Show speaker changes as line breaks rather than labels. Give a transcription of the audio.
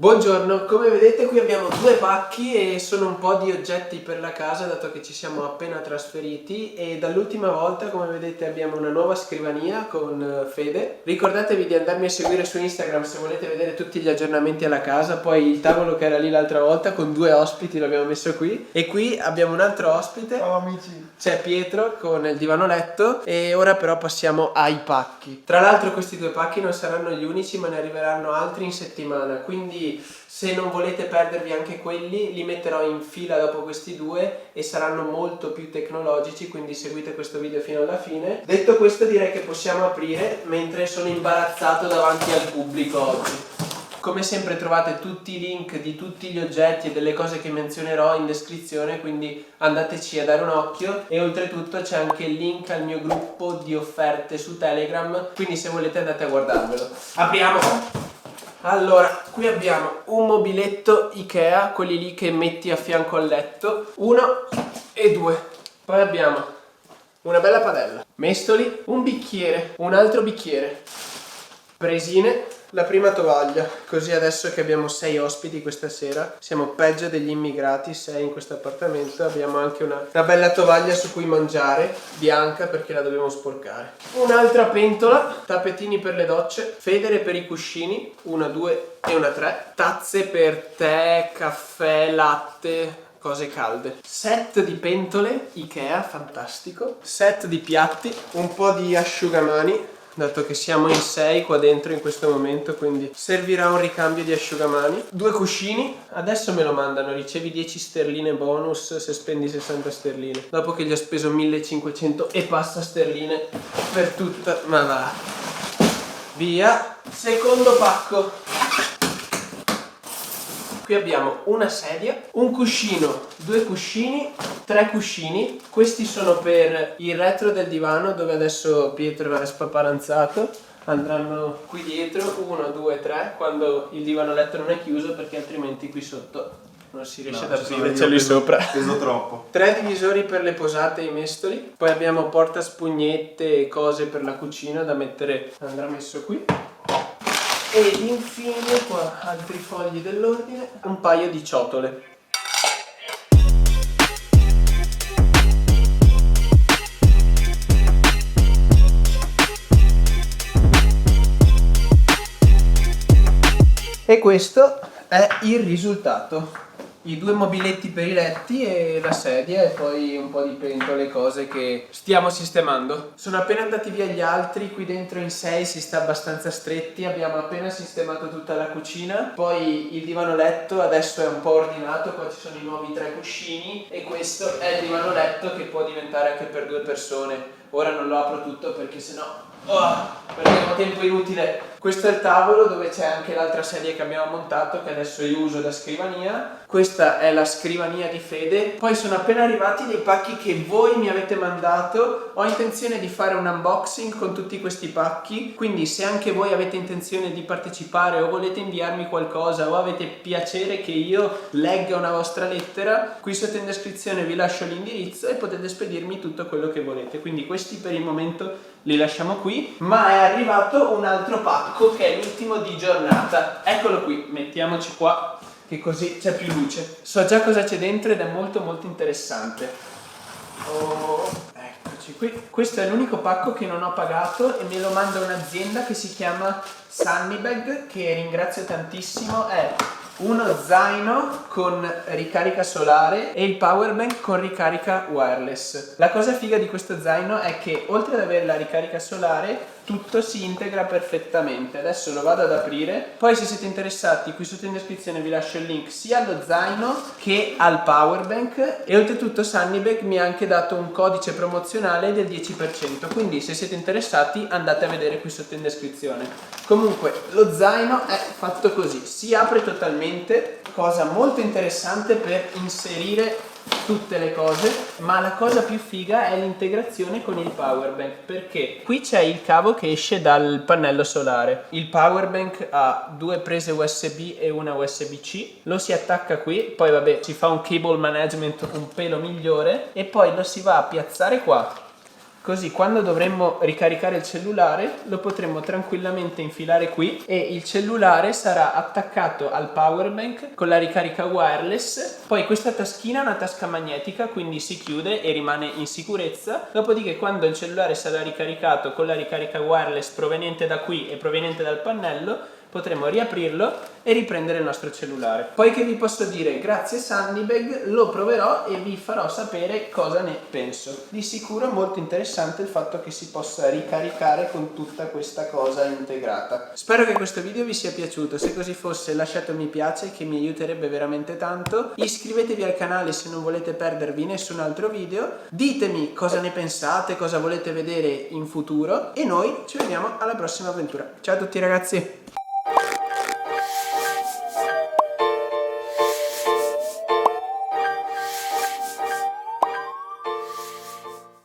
Buongiorno, come vedete qui abbiamo due pacchi e sono un po' di oggetti per la casa dato che ci siamo appena trasferiti e dall'ultima volta come vedete abbiamo una nuova scrivania con Fede. Ricordatevi di andarmi a seguire su Instagram se volete vedere tutti gli aggiornamenti alla casa, poi il tavolo che era lì l'altra volta con due ospiti l'abbiamo messo qui e qui abbiamo un altro ospite.
Ciao amici.
C'è Pietro con il divano letto e ora però passiamo ai pacchi. Tra l'altro questi due pacchi non saranno gli unici ma ne arriveranno altri in settimana, quindi se non volete perdervi anche quelli li metterò in fila dopo questi due e saranno molto più tecnologici, quindi seguite questo video fino alla fine. Detto questo direi che possiamo aprire mentre sono imbarazzato davanti al pubblico oggi. Come sempre trovate tutti i link di tutti gli oggetti e delle cose che menzionerò in descrizione, quindi andateci a dare un occhio e oltretutto c'è anche il link al mio gruppo di offerte su Telegram, quindi se volete andate a guardarvelo. Apriamo! Allora, qui abbiamo un mobiletto Ikea, quelli lì che metti a fianco al letto, 1 e 2. Poi abbiamo una bella padella, mestoli, un bicchiere, un altro bicchiere, presine, la prima tovaglia, così adesso che abbiamo 6 ospiti questa sera, siamo peggio degli immigrati, 6 in questo appartamento, abbiamo anche una bella tovaglia su cui mangiare, bianca perché la dobbiamo sporcare. Un'altra pentola, tappetini per le docce, federe per i cuscini, 1, 2 e una 3, tazze per tè, caffè, latte, cose calde, set di pentole Ikea, fantastico, set di piatti, un po' di asciugamani, dato che siamo in 6 qua dentro in questo momento, quindi servirà un ricambio di asciugamani. 2 cuscini, adesso me lo mandano, ricevi 10 sterline bonus se spendi 60 sterline, dopo che gli ho speso 1500 e passa sterline per tutta, ma va, via. Secondo pacco. Qui abbiamo una sedia, un cuscino, 2 cuscini, 3 cuscini. Questi sono per il retro del divano dove adesso Pietro è spaparanzato. Andranno qui dietro, 1, 2, 3, quando il divano letto non è chiuso perché altrimenti qui sotto non si riesce ad aprire, c'è lì sopra.
Peso troppo.
3 divisori per le posate e i mestoli. Poi abbiamo porta spugnette e cose per la cucina da mettere, andrà messo qui. Ed infine qua altri fogli dell'ordine, un paio di ciotole. E questo è il risultato. I 2 mobiletti per i letti e la sedia e poi un po' di pentole, cose che stiamo sistemando. Sono appena andati via gli altri, qui dentro in 6 si sta abbastanza stretti, abbiamo appena sistemato tutta la cucina, poi il divano letto adesso è un po' ordinato, qua ci sono i nuovi 3 cuscini e questo è il divano letto che può diventare anche per 2 persone. Ora non lo apro tutto perché sennò perdiamo tempo inutile. Questo è il tavolo dove c'è anche l'altra sedia che abbiamo montato che adesso io uso da scrivania. Questa è la scrivania di Fede. Poi sono appena arrivati dei pacchi che voi mi avete mandato. Ho intenzione di fare un unboxing con tutti questi pacchi, quindi se anche voi avete intenzione di partecipare o volete inviarmi qualcosa o avete piacere che io legga una vostra lettera, qui sotto in descrizione vi lascio l'indirizzo e potete spedirmi tutto quello che volete. Quindi questi per il momento li lasciamo qui, ma è arrivato un altro pacco che è l'ultimo di giornata. Eccolo qui, mettiamoci qua che così c'è più luce. So già cosa c'è dentro ed è molto molto interessante. Eccoci qui. Questo è l'unico pacco che non ho pagato e me lo manda un'azienda che si chiama Sunnybag, che ringrazio tantissimo. È uno zaino con ricarica solare e il power bank con ricarica wireless. La cosa figa di questo zaino è che oltre ad avere la ricarica solare tutto si integra perfettamente. Adesso lo vado ad aprire, poi se siete interessati qui sotto in descrizione vi lascio il link sia allo zaino che al power bank e oltretutto Sunnybag mi ha anche dato un codice promozionale del 10%, quindi se siete interessati andate a vedere qui sotto in descrizione. Comunque lo zaino è fatto così, si apre totalmente, cosa molto interessante per inserire tutte le cose, ma la cosa più figa è l'integrazione con il power bank, perché qui c'è il cavo che esce dal pannello solare. Il power bank ha 2 prese USB e una USB-C, lo si attacca qui, poi vabbè si fa un cable management un pelo migliore e poi lo si va a piazzare qua Così quando dovremmo ricaricare il cellulare lo potremo tranquillamente infilare qui e il cellulare sarà attaccato al power bank con la ricarica wireless. Poi questa taschina è una tasca magnetica, quindi si chiude e rimane in sicurezza. Dopodiché quando il cellulare sarà ricaricato con la ricarica wireless proveniente da qui e proveniente dal pannello, potremo riaprirlo e riprendere il nostro cellulare. Poi che vi posso dire, grazie Sandibag, lo proverò e vi farò sapere cosa ne penso. Di sicuro è molto interessante il fatto che si possa ricaricare con tutta questa cosa integrata. Spero che questo video vi sia piaciuto, se così fosse lasciate un mi piace che mi aiuterebbe veramente tanto. Iscrivetevi al canale se non volete perdervi nessun altro video. Ditemi cosa ne pensate, cosa volete vedere in futuro e noi ci vediamo alla prossima avventura. Ciao a tutti ragazzi!